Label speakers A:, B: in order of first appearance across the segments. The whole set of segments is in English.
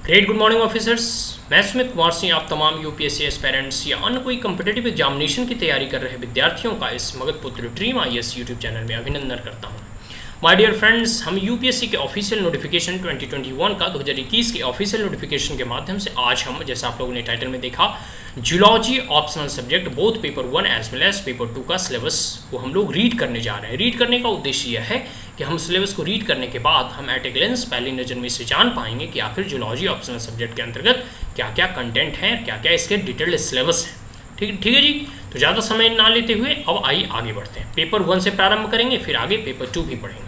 A: Great good morning officers. मैं सुमित कुमार सिंह आप तमाम यूपीएससी एस्पेरेंट्स या अन्य कोई कंपिटेटिव एग्जामिनेशन की तैयारी कर रहे विद्यार्थियों का इस मगध पुत्र ड्रीम आईएएस यूट्यूब चैनल में अभिनंदन करता हूं। माय डियर फ्रेंड्स, हम यूपीएससी के ऑफिशियल नोटिफिकेशन 2021 का 2021 के ऑफिशियल नोटिफिकेशन के माध्यम से आज हम, जैसा आप लोगों ने टाइटल में देखा, zoology optional subject both paper 1 as well as paper 2 का सिलेबस को हम लोग रीड करने जा रहे हैं। रीड करने का उद्देश्य यह है कि हम सिलेबस को रीड करने के बाद हम एट ए ग्लेंस पहली नज़र में इसे जान पाएंगे कि आखिर जूलॉजी ऑप्शनल सब्जेक्ट के अंतर्गत क्या क्या कंटेंट है, क्या क्या इसके डिटेल्ड सिलेबस है। ठीक है जी। तो ज़्यादा समय ना लेते हुए अब आइए आगे बढ़ते हैं। पेपर 1 से प्रारंभ करेंगे, फिर आगे पेपर 2 भी पढ़ेंगे।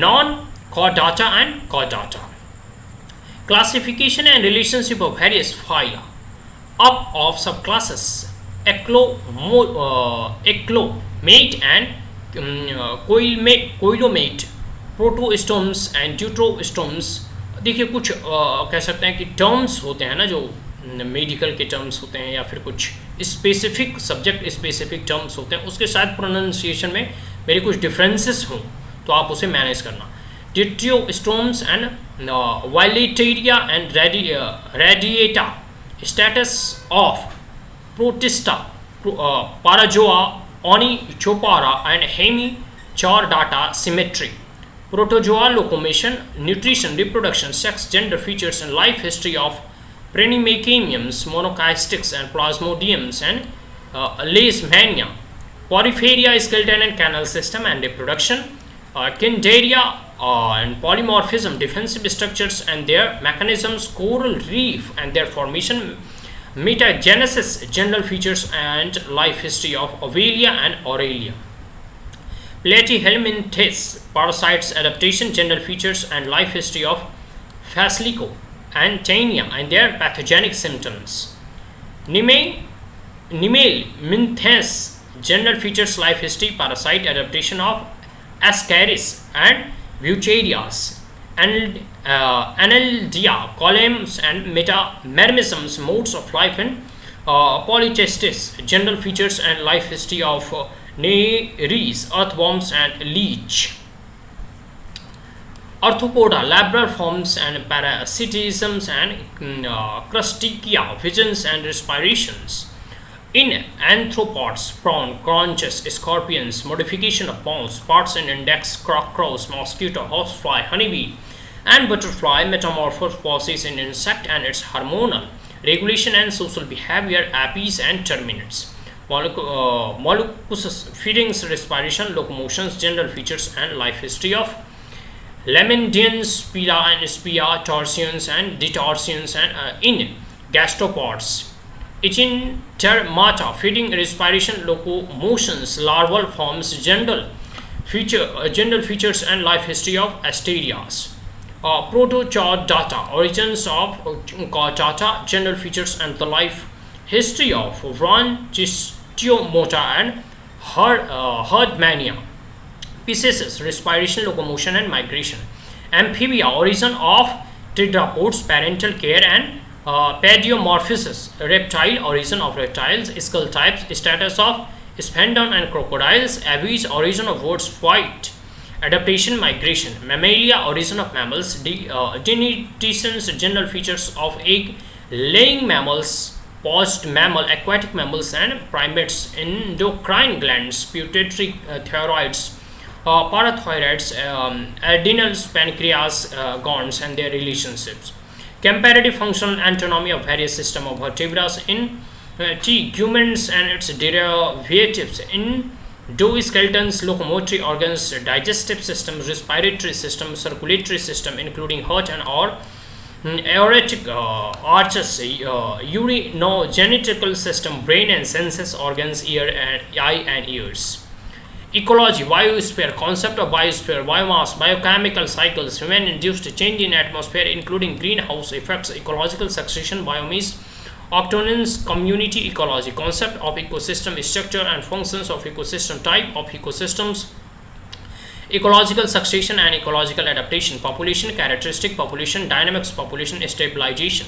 A: नॉन कॉ डाटा एंड कॉ data, classification and relationship of various phyla up of subclasses eclomate and coilomate, protostomes and deuterostomes। देखिए कुछ कह सकते हैं कि टर्म्स होते हैं ना, जो मेडिकल के टर्म्स होते हैं या फिर कुछ स्पेसिफिक सब्जेक्ट स्पेसिफिक टर्म्स होते हैं, उसके साथ प्रोनाउंसिएशन में मेरे कुछ डिफरेंसेस हों तो आप उसे मैनेज करना। deuterostomes and Volateria and radiata, status of protista, parazoa, onychopara and hemichordata, symmetry, protozoa, locomotion, nutrition, reproduction, sex, gender features and life history of Prenimecamiums, monocystics and plasmodiums and leishmania, porphyria, skeleton and canal system and reproduction, Cnidaria and polymorphism, defensive structures and their mechanisms, coral reef and their formation, metagenesis, general features and life history of Ovelia and Aurelia, Platyhelminthes, parasites, adaptation, general features and life history of Faslico and Tania and their pathogenic symptoms, Nemelminthes, general features, life history, parasite, adaptation of Ascaris and Bucherias, and Anneldia, columns and metamerisms, modes of life and polycystis, general features and life history of Nereis, earthworms and leech, Arthropoda, labral forms and parasitisms and Crustacea, visions and respirations. In arthropods, prawn, conches, scorpions, modification of bones, parts and index, crows, mosquito, horsefly, honeybee, and butterfly, metamorphosis in insect and its hormonal regulation and social behavior, apis and terminates, molluscs, feedings, respiration, locomotions, general features and life history of lamnidians, spira and spia, torsions and detorsions, and in gastropods, Echintermata, feeding, respiration, locomotions, larval forms, general features and life history of Asterias, Protochordata, origins of Chordata, general features and the life history of Branchistiomata and Herdmania, Pisces, respiration, locomotion and migration, Amphibia, origin of tetrapods, parental care and pediomorphosis, reptile, origin of reptiles, skull types, status of sphendon and crocodiles, aves, origin of birds, flight, adaptation, migration, mammalia, origin of mammals, dentitions, general features of egg-laying mammals, paused mammal, aquatic mammals and primates, endocrine glands, pituitary, thyroids, parathyroids, adrenals, pancreas, glands and their relationships, comparative functional anatomy of various system of vertebrates in humans and its derivatives, in endoskeletons, locomotory organs, digestive system, respiratory system, circulatory system including heart and or aortic arches, urinogenital system, brain and senses organs, ear and eye and ears. Ecology, biosphere, concept of biosphere, biomass, biochemical cycles, human-induced change in atmosphere including greenhouse effects, ecological succession, biomass, octonins, community ecology, concept of ecosystem, structure and functions of ecosystem, type of ecosystems, ecological succession and ecological adaptation, population characteristic, population dynamics, population stabilization,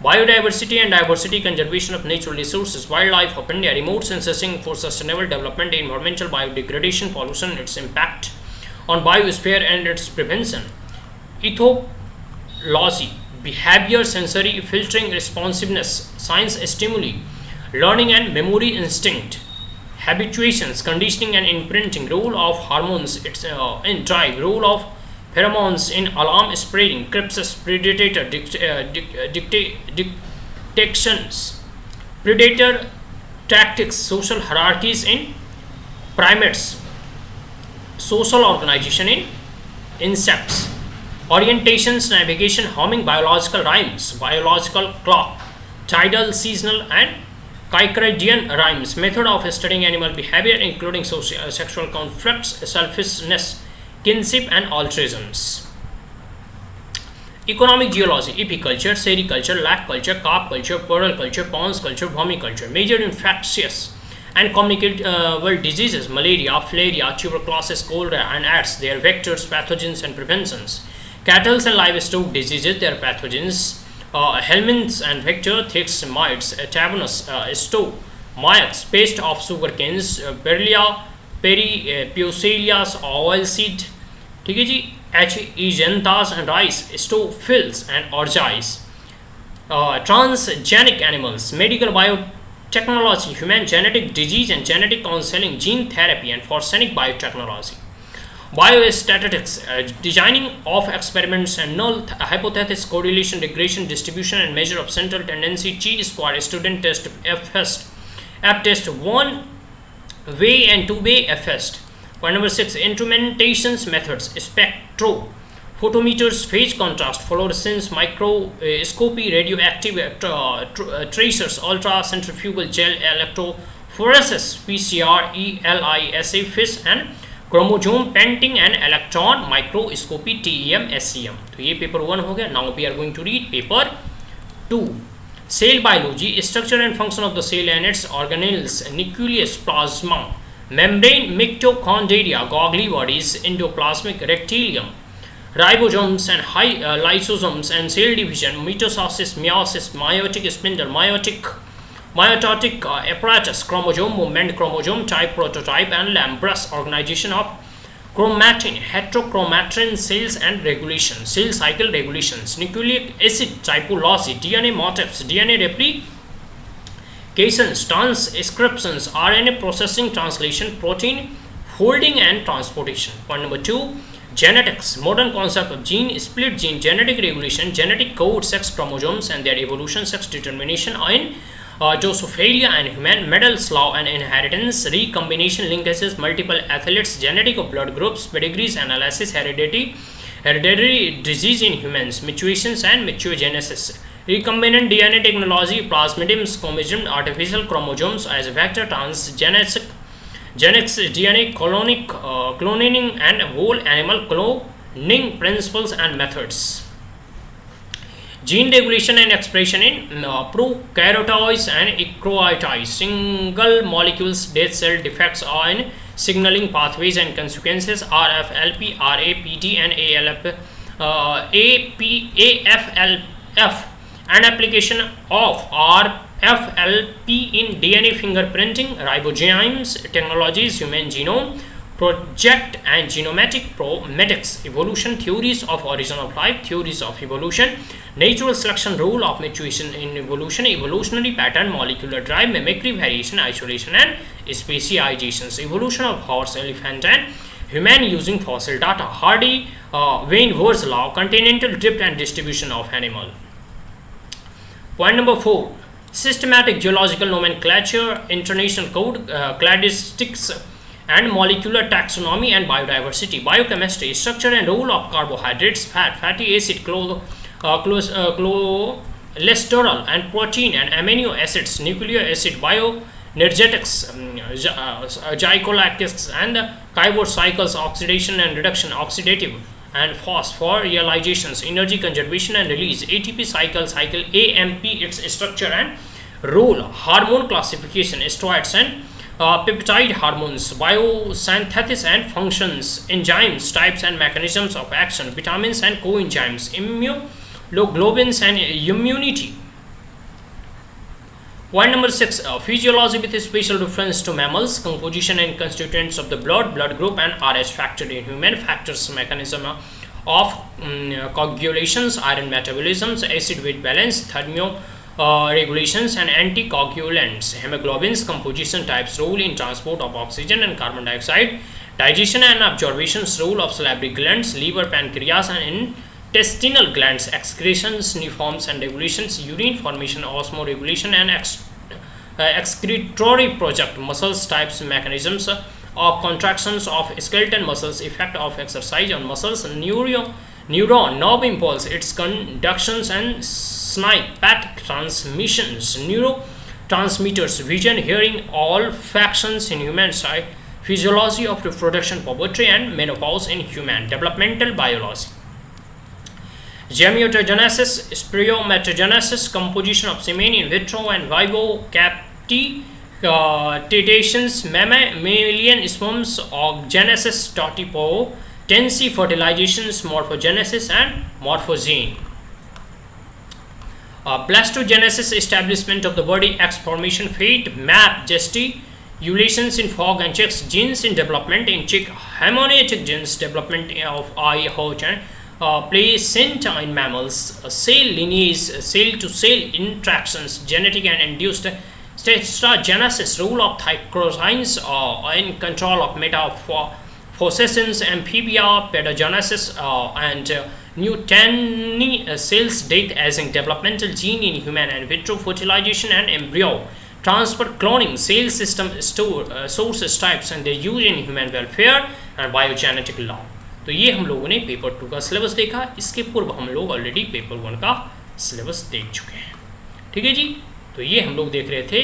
A: biodiversity and diversity, conservation of natural resources, wildlife of India, remote sensing for sustainable development, environmental biodegradation, pollution, its impact on biosphere and its prevention, ethology, behavior, sensory filtering, responsiveness, science stimuli, learning and memory instinct, habituations, conditioning and imprinting, role of hormones in drive, role of pheromones in alarm spreading, crypsis, predator detections, predator tactics, social hierarchies in primates, social organization in insects, orientations, navigation, homing, biological rhymes, biological clock, tidal, seasonal, and Circadian rhymes, method of studying animal behavior including sexual conflicts, selfishness, kinship, and altruisms. Economic geology, epiculture, sericulture, lac culture, carp culture, pearl culture, ponds culture, vermiculture. Major infectious and communicable diseases, malaria, filariae, tuberculosis, cholera, and AIDS, their vectors, pathogens, and preventions. Cattle and livestock diseases, their pathogens, helminths and vector, ticks, mites, tabanus, stow, mites, paste of sugarcanes, Berlia, Peripucelias, oilseed, ठीक है जी, Egenthas and rice, stophils and orgies. Transgenic animals, medical biotechnology, human genetic disease and genetic counseling, gene therapy, and forsenic biotechnology. Biostatistics, designing of experiments and null hypothesis, correlation, regression, distribution, and measure of central tendency, chi-square, student test, F-test, F-test, one way and two way F-test. Point number 6, instrumentations methods, spectro, photometers, phase contrast, fluorescence, microscopy, radioactive tracers, ultracentrifugal gel electrophoresis, PCR, ELISA, FIS, and chromosome painting and electron microscopy, TEM, SEM. तो ये paper 1 हो गया. Now we are going to read paper 2. Cell biology, structure and function of the cell and its organelles, nucleus, plasma, membrane, mitochondria, Golgi bodies, endoplasmic reticulum, ribosomes and lysosomes and cell division, mitosis, meiosis, meiotic spindle, mitotic apparatus, chromosome movement, chromosome type, prototype, and Lambrus, organization of chromatin, heterochromatin cells and regulation, cell cycle regulations, nucleic acid typology, DNA motifs, DNA replications, transcriptions, RNA processing, translation, protein folding and transportation. Point number 2, genetics, modern concept of gene, split gene, genetic regulation, genetic code, sex chromosomes and their evolution, sex determination in Drosophila and human, medals, law and inheritance, recombination, linkages, multiple athletes, genetic of blood groups, pedigrees, analysis, hereditary disease in humans, mutations and mutagenesis, recombinant DNA technology, plasmidiums, chromosomes, artificial chromosomes as a vector, transgenics, DNA, cloning and whole animal cloning principles and methods. Gene regulation and expression in prokaryotes and eukaryotes, single molecules, death cell defects are in signaling pathways and consequences, RFLP, RAPT, and AFLF, and application of RFLP in DNA fingerprinting, ribozymes technologies, human genome project and genomatic prometics, evolution, theories of origin of life, theories of evolution, natural selection, role of mutation in evolution, evolutionary pattern, molecular drive, mimicry, variation, isolation, and speciations, evolution of horse, elephant, and human using fossil data, Hardy Wainwright's law, continental drift and distribution of animal. Point number 4, systematic geological nomenclature, international code, cladistics, and molecular taxonomy and biodiversity, biochemistry, structure and role of carbohydrates, fat, fatty acid, cholesterol and protein and amino acids, nucleic acid, bioenergetics, glycolysis and Kybot cycles, oxidation and reduction, oxidative and phosphorylation, energy conservation and release, ATP cycle, AMP, its structure and role, hormone classification, steroids and peptide hormones, biosynthesis and functions, enzymes, types and mechanisms of action, vitamins and coenzymes, immunoglobulins and immunity. Point number 6, physiology with a special reference to mammals, composition and constituents of the blood group and RS factor in human, factors, mechanism of coagulations, iron metabolisms, acid weight balance, regulations, and anticoagulants, hemoglobin's composition, types, role in transport of oxygen and carbon dioxide, digestion and absorption's role of salivary glands, liver, pancreas, and intestinal glands, excretions, uniforms and regulations, urine formation, osmoregulation, and excretory project, muscles, types, mechanisms of contractions of skeletal muscles, effect of exercise on muscles, neuron nerve impulse, its conductions and synaptic transmissions, neurotransmitters, vision, hearing, olfactions in human side, physiology of reproduction, puberty and menopause in human, developmental biology, gametogenesis, spermatogenesis, composition of semen in vitro and vivo, captations, mammalian sperms, genesis, totipotency, fertilizations, morphogenesis and morphogene. Blastogenesis, establishment of the body, X formation, fate, map, gesticulations in frog and chicks, genes in development in chick, hemorrhagic genes, development of eye, hooch and placenta in mammals, cell lineage, cell to cell interactions, genetic and induced steatogenesis, role of thyroxines in control of metamorphosis, amphibia, pedogenesis, and Newtoni cells, death as in developmental gene in human, and vitro fertilization and embryo transfer, cloning, cell system sources, types and their use in human welfare and biogenetic law. तो ये हम लोगों ने paper 2 का syllabus देखा। इसके पूर्व हम लोग ऑलरेडी पेपर 1 का सिलेबस देख चुके हैं। ठीक है जी, तो ये हम लोग देख रहे थे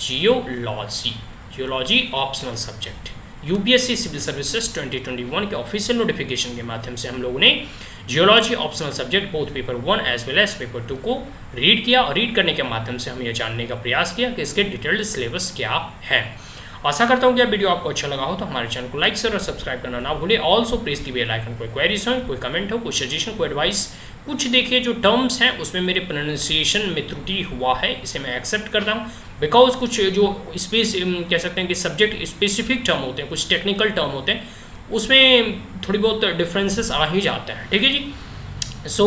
A: geology optional subject, UPSC civil services 2021 के ऑफिशियल नोटिफिकेशन के माध्यम से हम लोगों ने geology optional subject both paper 1 as well as paper 2 को रीड किया, और रीड करने के माध्यम से हम ये जानने का प्रयास किया कि इसके डिटेल्ड सिलेबस क्या है। आशा करता हूँ कि वीडियो आपको अच्छा लगा हो तो हमारे चैनल को लाइक शेयर और सब्सक्राइब करना ना भूलें। Also press the bell icon. कोई क्वेरीज हो, कोई कमेंट हो, कोई सजेशन, कोई एडवाइस, कुछ देखिए जो टर्म्स हैं उसमें मेरे प्रोनाउंसिएशन में त्रुटि हुआ है, इसे मैं एक्सेप्ट करता हूँ, बिकॉज कुछ जो कह सकते हैं कि सब्जेक्ट स्पेसिफिक टर्म होते हैं, कुछ टेक्निकल टर्म होते हैं, उसमें थोड़ी बहुत डिफरेंसेस आ ही जाते हैं। ठीक है जी, सो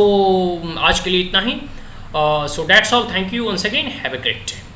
A: आज के लिए इतना ही। So that's all, thank you once again, have a great day.